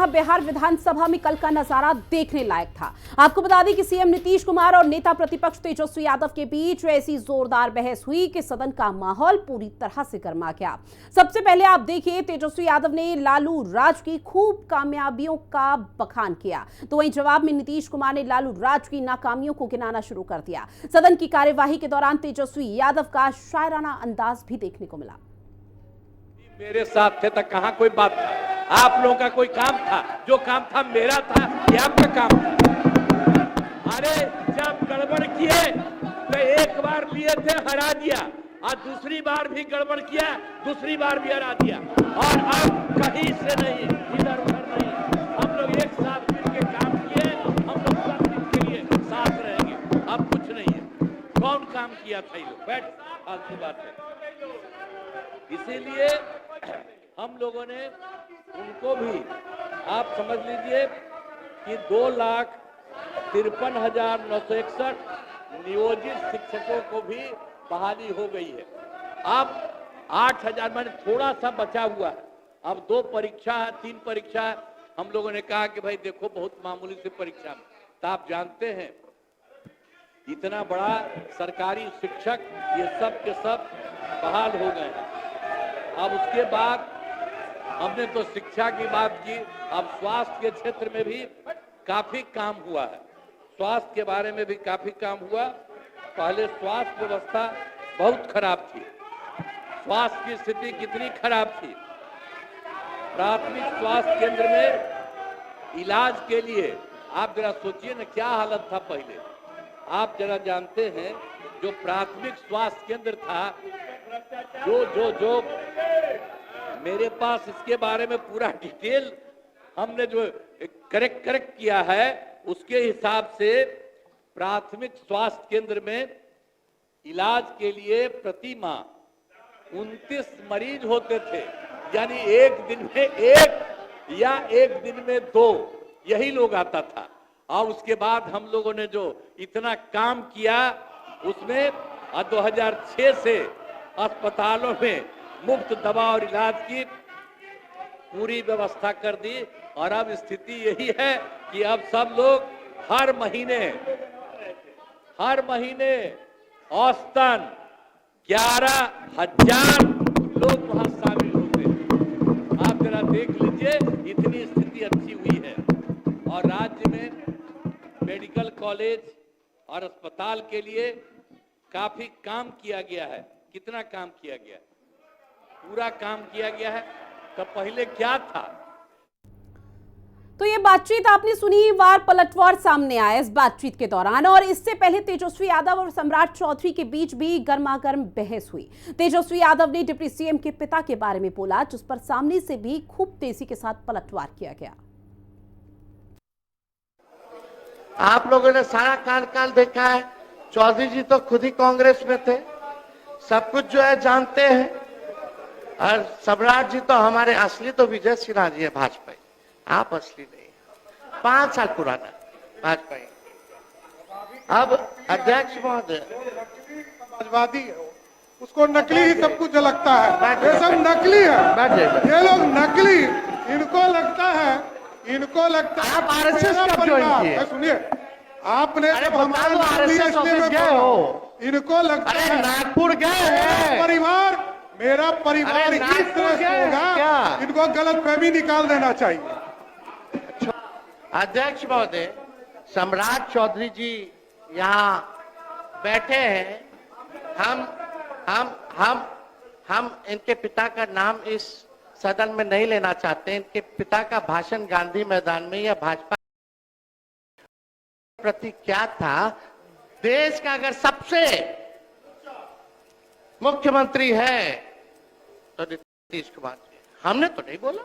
बिहार विधानसभा में कल का नजारा देखने लायक था। आपको बता दें कि सीएम नीतीश कुमार और नेता प्रतिपक्ष तेजस्वी यादव के बीच ऐसी जोरदार बहस हुई कि सदन का माहौल पूरी तरह से गर्मा गया। सबसे पहले आप देखिए, तेजस्वी यादव ने लालू राज की खूब कामयाबियों का बखान किया, तो वहीं जवाब में नीतीश कुमार ने लालू राज की नाकामियों को गिनाना शुरू कर दिया। सदन की कार्यवाही के दौरान तेजस्वी यादव का शायराना अंदाज भी देखने को मिला। मेरे साथ थे तक कहां कोई बात था, आप लोगों का कोई काम था? जो काम था मेरा था, ये आपका काम था। अरे जब गड़बड़ किए तो एक बार लिए थे हरा दिया, और दूसरी बार भी गड़बड़ किया, दूसरी बार भी हरा दिया, और अब कहीं से नहीं, इधर उधर नहीं, हम लोग एक साथ मिलकर काम किए, हम लोग सब दिन के लिए साथ रहेंगे। अब कुछ नहीं है। कौन काम किया था? ये लोग बैठ, फालतू बात है। इसीलिए हम लोगों ने उनको भी, आप समझ लीजिए कि 2,53,961 नियोजित शिक्षकों को भी बहाली हो गई है। अब 8,000 मैंने थोड़ा सा बचा हुआ है। अब 2 परीक्षा है, 3 परीक्षा है। हम लोगों ने कहा कि भाई देखो बहुत मामूली सी परीक्षा में, तो आप जानते हैं इतना बड़ा सरकारी शिक्षक ये सब के सब बहाल हो गए हैं। अब उसके बाद हमने तो शिक्षा की बात की, अब स्वास्थ्य के क्षेत्र में भी काफी काम हुआ है। स्वास्थ्य के बारे में भी काफी काम हुआ। पहले स्वास्थ्य व्यवस्था बहुत खराब थी। स्वास्थ्य की स्थिति कितनी खराब थी? प्राथमिक स्वास्थ्य केंद्र में इलाज के लिए आप जरा सोचिए ना, क्या हालत था पहले। आप जरा जानते हैं जो प्राथमिक स्वास्थ्य केंद्र था, जो मेरे पास इसके बारे में पूरा डिटेल हमने जो करेक्ट किया है, उसके हिसाब से प्राथमिक स्वास्थ्य केंद्र में इलाज के लिए प्रति माह 29 मरीज होते थे। यानी एक दिन में 1 या एक दिन में 2 यही लोग आता था। और उसके बाद हम लोगों ने जो इतना काम किया, उसमें 2006 से अस्पतालों में मुफ्त दवा और इलाज की पूरी व्यवस्था कर दी। और अब स्थिति यही है कि अब सब लोग हर महीने औसतन 11,000 लोग वहां शामिल होते हैं। आप जरा देख लीजिए, इतनी स्थिति अच्छी हुई है। और राज्य में मेडिकल कॉलेज और अस्पताल के लिए काफी काम किया गया है। कितना काम किया गया? पूरा काम किया गया है। तो पहले क्या था? तो ये बातचीत आपने सुनी, वार पलटवार सामने आया इस बातचीत के दौरान। और इससे पहले तेजस्वी यादव और सम्राट चौधरी के बीच भी गर्मागर्म बहस हुई। तेजस्वी यादव ने डिप्टी सीएम के पिता के बारे में बोला, जिस पर सामने से भी खूब तेजी के साथ पलटवार किया गया। आप लोगों ने सारा कार्यकाल देखा है। चौधरी जी तो खुद ही कांग्रेस में थे, सब कुछ जो है जानते हैं। और सम्राट जी तो हमारे असली तो विजय सिन्हा जी है, भाजपा। आप असली नहीं, 5 साल पुराना भाजपा। अब अध्यक्ष महोदय समाजवादी है, उसको नकली ही सब कुछ लगता है। ये सब नकली है, ये लोग नकली, इनको लगता है आप आरएसएस कब ज्वाइन किए? सुनिए, आपने जब हमारे इनको लगता है नागपुर गए परिवार, मेरा परिवार इस तरह से होगा, इनको गलत फहमी निकाल देना चाहिए। अध्यक्ष महोदय, सम्राट चौधरी जी यहाँ बैठे हैं। हम इनके पिता का नाम इस सदन में नहीं लेना चाहते। इनके पिता का भाषण गांधी मैदान में या भाजपा प्रति क्या था? देश का अगर सबसे मुख्यमंत्री है तो नीतीश कुमार जी। हमने तो नहीं बोला।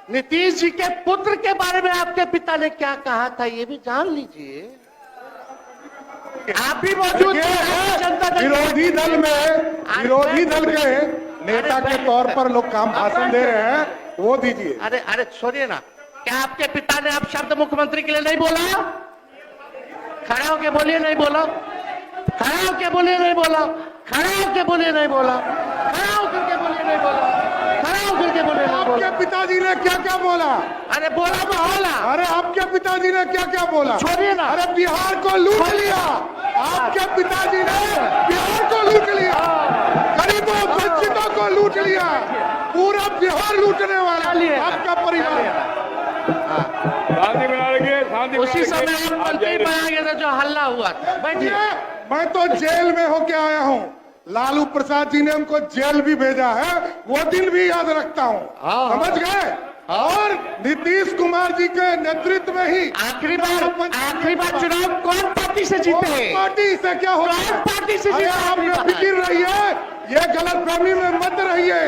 नीतीश जी के पुत्र के बारे में आपके पिता ने क्या कहा था, ये भी जान लीजिए। आप भी मौजूद थे। विरोधी दल के नेता के तौर पर लोग काम भाषण दे रहे हैं, वो दीजिए। अरे छोड़िए ना, क्या आपके पिता ने आप शब्द मुख्यमंत्री के लिए नहीं बोला? खड़ा होके बोलिए नहीं बोला, खड़ा होके बोलिए नहीं बोला, खड़ा होके बोलिए नहीं बोला, खड़ा होकर के बोलिए नहीं बोला, खड़ा लगाओ करके बोले आपके पिताजी ने क्या क्या बोला? अरे बोला तो होला। अरे आपके पिताजी ने क्या क्या बोला? छोड़िए ना। अरे बिहार को लूट लिया, आपके पिताजी ने बिहार को लूट लिया, गरीबों वंचितों को लूट लिया, पूरा बिहार लूटने वाला आपका परिवार। शांति बना रखिए, शांति उसी बना समय रखिए। हम मंत्री बनाएंगे था जो हल्ला हुआ था। बैठिए। मैं तो जेल में होके आया हूँ, लालू प्रसाद जी ने हमको जेल भी भेजा है, वो दिन भी याद रखता हूँ, समझ गए? और नीतीश कुमार जी के नेतृत्व में ही आखिरी बार चुनाव कौन पार्टी से जीते हैं? पार्टी से क्या हो रहा है? पार्टी से अरे जीते आप बेफिक्र रहिए, ये गलतफहमी में मत रहिए।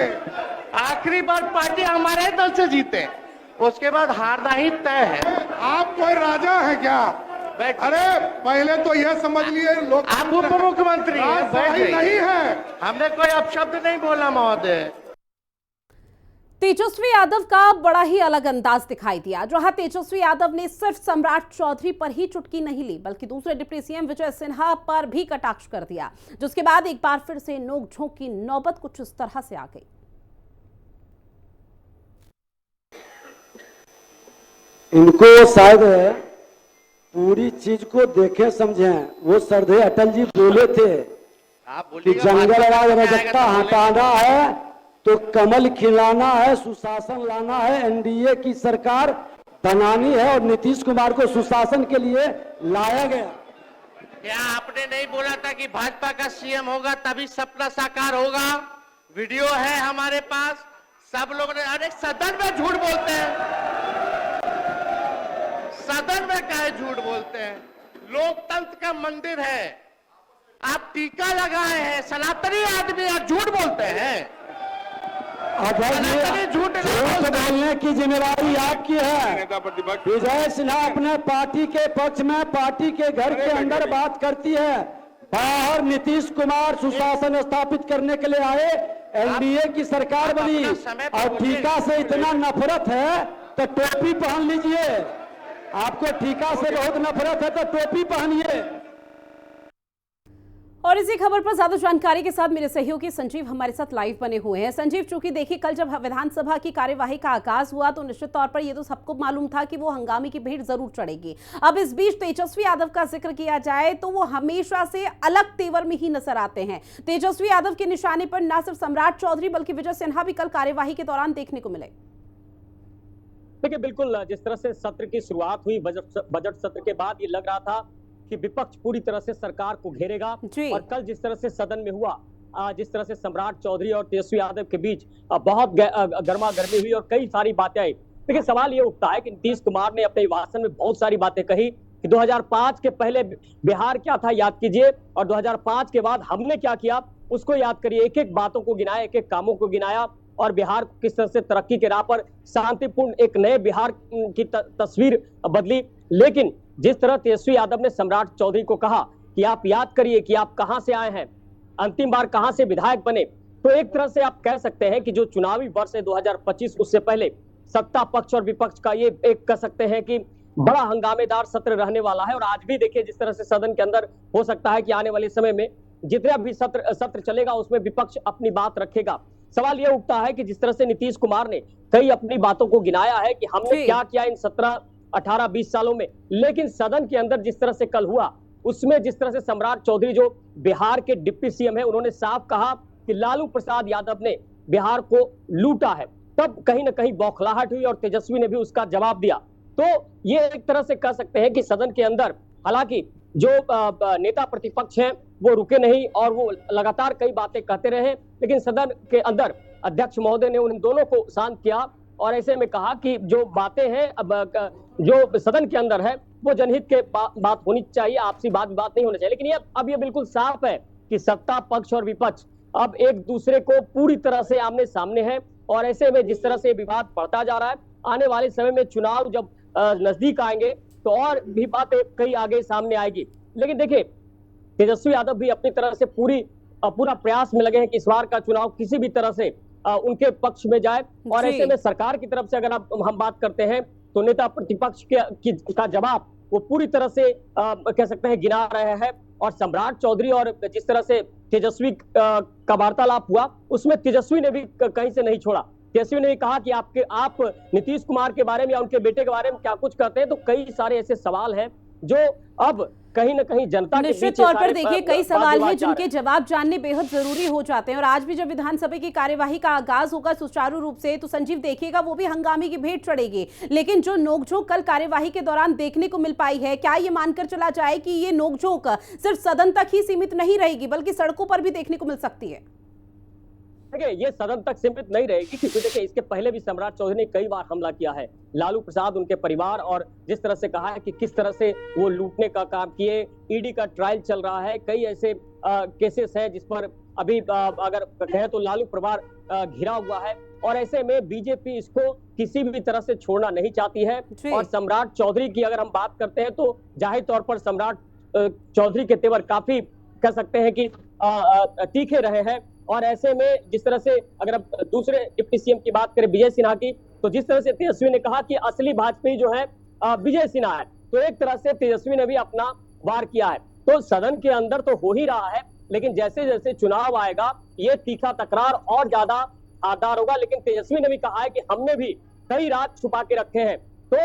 आखिरी बार पार्टी हमारे दल से जीते, उसके बाद हारना ही तय है। आप कोई राजा है क्या? अरे पहले तो यह समझ लिए लोग आप उप मुख्यमंत्री हैं, बैठ सही जाइए। नहीं है। हमने कोई अपशब्द नहीं बोला महोदय। तेजस्वी यादव का बड़ा ही अलग अंदाज दिखाई दिया, जहां तेजस्वी यादव ने सिर्फ सम्राट चौधरी पर ही चुटकी नहीं ली, बल्कि दूसरे डिप्टी सीएम विजय सिन्हा पर भी कटाक्ष कर दिया, जिसके बाद एक बार फिर से नोक-झोंक की नौबत कुछ इस तरह से आ गई। इनको शायद पूरी चीज को देखे समझे। वो सरदे अटल जी बोले थे कि जंगल राज रजकता हटाना है तो कमल खिलाना है, सुशासन लाना है, एनडीए की सरकार बनानी है और नीतीश कुमार को सुशासन के लिए लाया गया। क्या आपने नहीं बोला था कि भाजपा का सीएम होगा तभी सपना साकार होगा? वीडियो है हमारे पास, सब लोग ने। अरे सदन में झूठ बोलते हैं, सदन में काहे झूठ बोलते हैं? लोकतंत्र का मंदिर है, आप टीका लगाए हैं, सनातनी आदमी आप झूठ बोलते हैं। झूठ बोलने की जिम्मेदारी आपकी है। नेता प्रतिपक्ष विजय सिन्हा अपने पार्टी के पक्ष में पार्टी के घर के अंदर बात करती है, बाहर नीतीश कुमार सुशासन स्थापित करने के लिए आए, एनडीए की सरकार बनी और ठीका से इतना नफरत है तो टोपी पहन लीजिए। आपको ठीका से बहुत नफरत है तो टोपी पहनिए। और इसी खबर पर ज्यादा जानकारी के साथ मेरे सहयोगी संजीव हमारे साथ लाइव बने हुए हैं। संजीव, चूंकि देखिए कल जब विधानसभा की कार्यवाही का आगाज हुआ तो निश्चित तौर पर यह तो सबको मालूम था कि वो हंगामे की भीड़ जरूर चढ़ेगी। अब इस बीच तेजस्वी यादव का जिक्र किया जाए तो वो हमेशा से अलग तेवर में ही नजर आते हैं। तेजस्वी यादव के निशाने पर न सिर्फ सम्राट चौधरी बल्कि विजय सिन्हा भी कल कार्यवाही के दौरान देखने को मिले। देखिए, बिल्कुल जिस तरह से सत्र की शुरुआत हुई, बजट सत्र के बाद ये लग रहा था कि विपक्ष पूरी तरह से सरकार को घेरेगा। और कल जिस तरह से सदन में हुआ, जिस तरह से सम्राट चौधरी और तेजस्वी यादव के बीच बहुत गर्मा गर्मी हुई और कई सारी बातें आई। देखिए, सवाल ये उठता है कि नीतीश कुमार ने अपने भाषण में बहुत सारी बातें कही कि 2005 के पहले बिहार क्या था याद कीजिए, और 2005 के बाद हमने क्या किया उसको याद करिए। एक एक बातों को गिनाया, एक एक कामों को गिनाया और बिहार को किस तरह से तरक्की के राह पर शांतिपूर्ण एक नए बिहार की तस्वीर बदली। लेकिन जिस तरह तेजस्वी यादव ने सम्राट चौधरी को कहा कि आप याद करिए कि आप कहां से आए हैं, अंतिम बार कहां से विधायक बने, तो एक तरह से आप कह सकते हैं कि जो चुनावी वर्ष है 2025, उससे पहले सत्ता पक्ष और विपक्ष का ये एक कह सकते हैं कि बड़ा हंगामेदार सत्र रहने वाला है। और आज भी देखिए जिस तरह से सदन के अंदर हो सकता है कि आने वाले समय में जितना भी सत्र चलेगा उसमें विपक्ष अपनी बात रखेगा। सवाल यह उठता है कि जिस तरह से नीतीश कुमार ने कई अपनी बातों को गिनाया है कि हमने क्या किया इन 17, 18, 20 सालों में, लेकिन सदन के अंदर जिस तरह से कल हुआ उसमें जिस तरह से सम्राट चौधरी जो बिहार के डिप्टी सीएम है, उन्होंने साफ कहा कि लालू प्रसाद यादव ने बिहार को लूटा है, तब कहीं ना कहीं बौखलाहट हुई और तेजस्वी ने भी उसका जवाब दिया। तो ये एक तरह से कह सकते हैं कि सदन के अंदर हालांकि जो नेता प्रतिपक्ष हैं वो रुके नहीं और वो लगातार कई बातें कहते रहे, लेकिन सदन के अंदर अध्यक्ष महोदय ने उन दोनों को शांत किया और ऐसे में कहा कि जो बातें हैं अब जो सदन के अंदर है वो जनहित के बात होनी चाहिए, आपसी बात नहीं होना चाहिए। लेकिन अब ये बिल्कुल साफ है कि सत्ता पक्ष और विपक्ष अब एक दूसरे को पूरी तरह से आमने सामने है और ऐसे में जिस तरह से विवाद बढ़ता जा रहा है, आने वाले समय में चुनाव जब नजदीक आएंगे तो और भी बातें कई आगे सामने आएगी। लेकिन देखिए तेजस्वी यादव भी अपनी तरह से पूरा प्रयास में लगे हैं कि इस बार का चुनाव किसी भी तरह से उनके पक्ष में जाए। और ऐसे में सरकार की तरफ से अगर हम बात करते हैं तो नेता प्रतिपक्ष का जवाब वो पूरी तरह से कह सकते हैं गिना रहे हैं। और सम्राट चौधरी और जिस तरह से तेजस्वी का वार्तालाप हुआ उसमें तेजस्वी ने भी कहीं से नहीं छोड़ा। तेजस्वी ने कहा कि आप नीतीश कुमार के बारे में या उनके बेटे के बारे में क्या कुछ कहते हैं, तो कई सारे ऐसे सवाल हैं जो अब कहीं ना कहीं जनता के निश्चित तौर पर देखिए कई सवाल हैं जिनके जवाब जानने बेहद जरूरी हो जाते हैं। और आज भी जब विधानसभा की कार्यवाही का आगाज होगा सुचारू रूप से, तो संजीव देखिएगा वो भी हंगामे की भेंट चढ़ेगी। लेकिन जो नोकझोंक कल कार्यवाही के दौरान देखने को मिल पाई है, क्या ये मानकर चला जाए कि ये नोकझोंक सिर्फ सदन तक ही सीमित नहीं रहेगी बल्कि सड़कों पर भी देखने को मिल सकती है? देखिए ये सदन तक सीमित नहीं रहेगी, क्योंकि देखिए इसके पहले भी सम्राट चौधरी ने कई बार हमला किया है लालू प्रसाद, उनके परिवार, और जिस तरह से कहा है कि किस तरह से वो लूटने का काम किए। ईडी का ट्रायल चल रहा है, कई ऐसे केसेस हैं जिस पर अभी अगर कहें तो लालू परिवार घिरा हुआ है, और ऐसे में बीजेपी इसको किसी भी तरह से छोड़ना नहीं चाहती है। और सम्राट चौधरी की अगर हम बात करते हैं तो जाहिर तौर पर सम्राट चौधरी के तेवर काफी कह सकते हैं कि तीखे रहे हैं। और ऐसे में जिस तरह से अगर अब दूसरे डिप्टी सीएम की बात करें विजय सिन्हा की, तो जिस तरह से तेजस्वी ने कहा कि असली भाजपा जो है विजय सिन्हा है, तो एक तरह से तेजस्वी ने भी अपना वार किया है। तो सदन के अंदर तो हो ही रहा है, लेकिन जैसे जैसे चुनाव आएगा ये तीखा तकरार और ज्यादा आधार होगा। लेकिन तेजस्वी ने भी कहा है कि हमने भी कई राज छुपा के रखे हैं, तो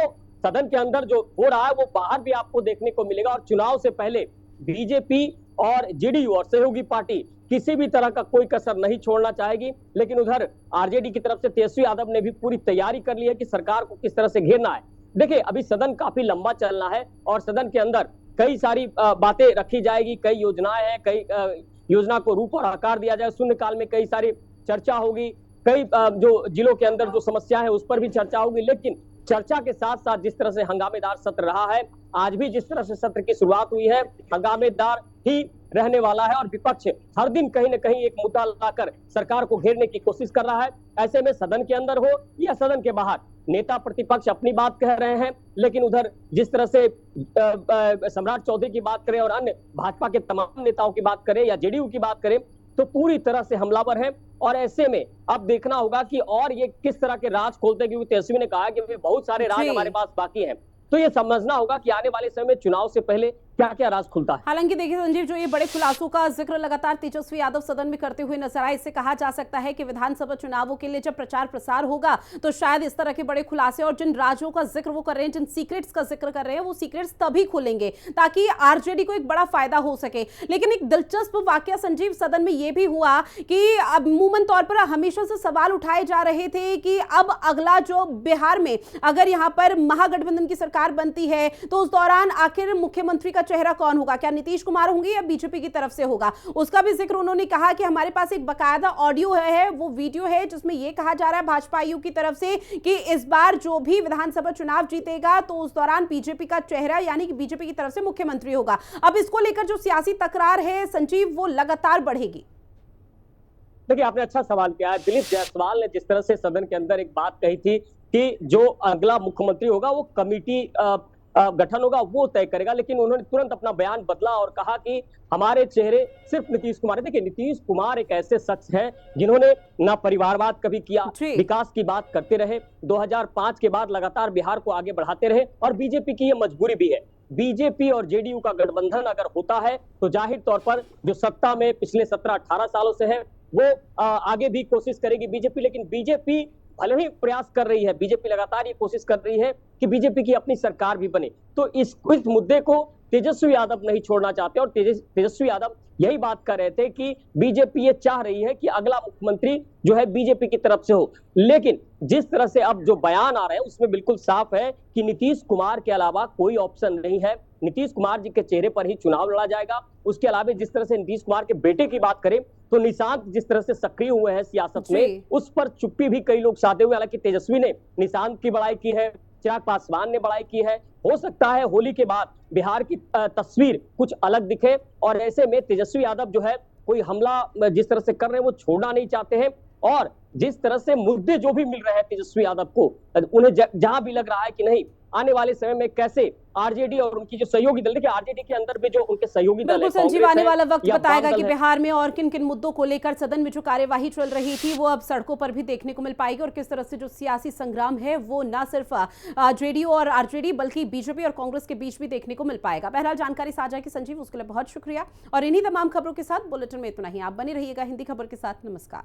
सदन के अंदर जो हो रहा है वो बाहर भी आपको देखने को मिलेगा। और चुनाव से पहले बीजेपी और जेडीयू और सहयोगी पार्टी किसी भी तरह का कोई कसर नहीं छोड़ना चाहेगी। लेकिन उधर आरजेडी की तरफ से तेजस्वी यादव ने भी पूरी तैयारी कर ली है कि सरकार को किस तरह से घेरना है। देखिए अभी सदन काफी लंबा चलना है और सदन के अंदर कई सारी बातें रखी जाएगी, कई योजनाएं हैं, कई योजना को रूप और आकार दिया जाए। शून्यकाल में कई सारी चर्चा होगी, कई जो जिलों के अंदर जो समस्या है उस पर भी चर्चा होगी। लेकिन चर्चा के साथ साथ जिस तरह से हंगामेदार सत्र रहा है, आज भी जिस तरह से सत्र की शुरुआत हुई है हंगामेदार ही रहने वाला है। और विपक्ष हर दिन कहीं ना कहीं एक मुद्दा लाकर सरकार को घेरने की कोशिश कर रहा है। ऐसे में सदन के अंदर हो या सदन के बाहर नेता प्रतिपक्ष अपनी बात कह रहे हैं, लेकिन उधर जिस तरह से सम्राट चौधरी की बात करें और अन्य भाजपा के तमाम नेताओं की बात करें या जेडीयू की बात करें, तो पूरी तरह से हमलावर है। और ऐसे में अब देखना होगा कि और ये किस तरह के राज खोलते हैं, क्योंकि तेजस्वी ने कहा कि बहुत सारे राज हमारे पास बाकी हैं। तो ये समझना होगा कि आने वाले समय में चुनाव से पहले क्या क्या राज खुलता है। हालांकि देखिए संजीव, जो ये बड़े खुलासों का जिक्र लगातार तेजस्वी यादव सदन में करते हुए नजर आए, इससे कहा जा सकता है कि विधानसभा चुनावों के लिए जब प्रचार प्रसार होगा तो शायद इस तरह के बड़े खुलासे और जिन राजों का जिक्र वो कर रहे हैं, जिन सीक्रेट्स का जिक्र कर रहे हैं, वो सीक्रेट्स तभी खुलेंगे ताकि आरजेडी को एक बड़ा फायदा हो सके। लेकिन एक दिलचस्प वाकया संजीव सदन में यह भी हुआ कि अब अमूमन तौर पर हमेशा से सवाल उठाए जा रहे थे कि अब अगला जो बिहार में अगर यहां पर महागठबंधन की सरकार बनती है तो उस दौरान आखिर मुख्यमंत्री का चेहरा कौन होगा, क्या नीतीश कुमार होंगे या बीजेपी की तरफ से होगा। उसका भी जिक्र उन्होंने कहा कि हमारे पास एक बकायदा ऑडियो है, वो वीडियो है जिसमें यह कहा जा रहा है भाजपा आयु की तरफ से कि इस बार जो भी विधानसभा चुनाव जीतेगा तो उस दौरान बीजेपी का चेहरा यानी कि बीजेपी की तरफ से मुख्यमंत्री होगा। अब इसको लेकर जो सियासी तकरार है संजीव वो लगातार बढ़ेगी। देखिए आपने अच्छा सवाल किया है। दिलीप जायसवाल ने जिस तरह से सदन के अंदर एक बात कही थी कि जो अगला मुख्यमंत्री होगा वो कमेटी गठन होगा वो तय करेगा, लेकिन उन्होंने तुरंत अपना बयान बदला और कहा कि हमारे चेहरे सिर्फ नीतीश कुमार है। देखिए नीतीश कुमार एक ऐसे शख्स हैं जिन्होंने ना परिवारवाद कभी किया, विकास की बात करते रहे, 2005 के बाद लगातार बिहार को आगे बढ़ाते रहे। और बीजेपी की ये मजबूरी भी है, बीजेपी और जेडीयू का गठबंधन अगर होता है तो जाहिर तौर पर जो सत्ता में पिछले 17-18 सालों से है वो आगे भी कोशिश करेगी बीजेपी। लेकिन बीजेपी भले ही प्रयास कर रही है, बीजेपी लगातार ये कोशिश कर रही है कि बीजेपी की अपनी सरकार भी बने, तो इस मुद्दे को तेजस्वी यादव नहीं छोड़ना चाहते। और तेजस्वी यादव यही बात कर रहे थे कि बीजेपी ये चाह रही है कि अगला मुख्यमंत्री जो है बीजेपी की तरफ से हो। लेकिन जिस तरह से अब जो बयान आ रहे हैं उसमें बिल्कुल साफ है कि नीतीश कुमार के अलावा कोई ऑप्शन नहीं है, नीतीश कुमार जी के चेहरे पर ही चुनाव लड़ा जाएगा। उसके अलावा जिस तरह से नीतीश कुमार के बेटे की बात करें तो निशांत जिस तरह से सक्रिय हुए हैं सियासत में, उस पर चुप्पी भी कई लोग साधे हुए। हालांकि तेजस्वी ने निशांत की बड़ाई की है, चिराग पासवान ने बड़ाई की है। हो सकता है होली के बाद बिहार की तस्वीर कुछ अलग दिखे और ऐसे में तेजस्वी यादव जो है कोई हमला जिस तरह से कर रहे हैं वो छोड़ना नहीं चाहते हैं। और जिस तरह से मुद्दे जो भी मिल रहे हैं तेजस्वी यादव को, उन्हें जहां भी लग रहा है कि नहीं आने वाले समय में कैसे आरजेडी और उनकी जो सहयोगी दल, देखिए आरजेडी के अंदर भी जो उनके सहयोगी दल है, संजीव आने वाला वक्त बताएगा कि बिहार में और किन किन मुद्दों को लेकर सदन में जो कार्यवाही चल रही थी वो अब सड़कों पर भी देखने को मिल पाएगी और किस तरह से जो सियासी संग्राम है वो न सिर्फ जेडीयू और आरजेडी बल्कि बीजेपी और कांग्रेस के बीच भी देखने को मिल पाएगा। बहरहाल जानकारी साझा की संजीव, उसके लिए बहुत शुक्रिया। और इन्हीं तमाम खबरों के साथ बुलेटिन में इतना ही। आप बने रहिएगा हिंदी खबर के साथ। नमस्कार।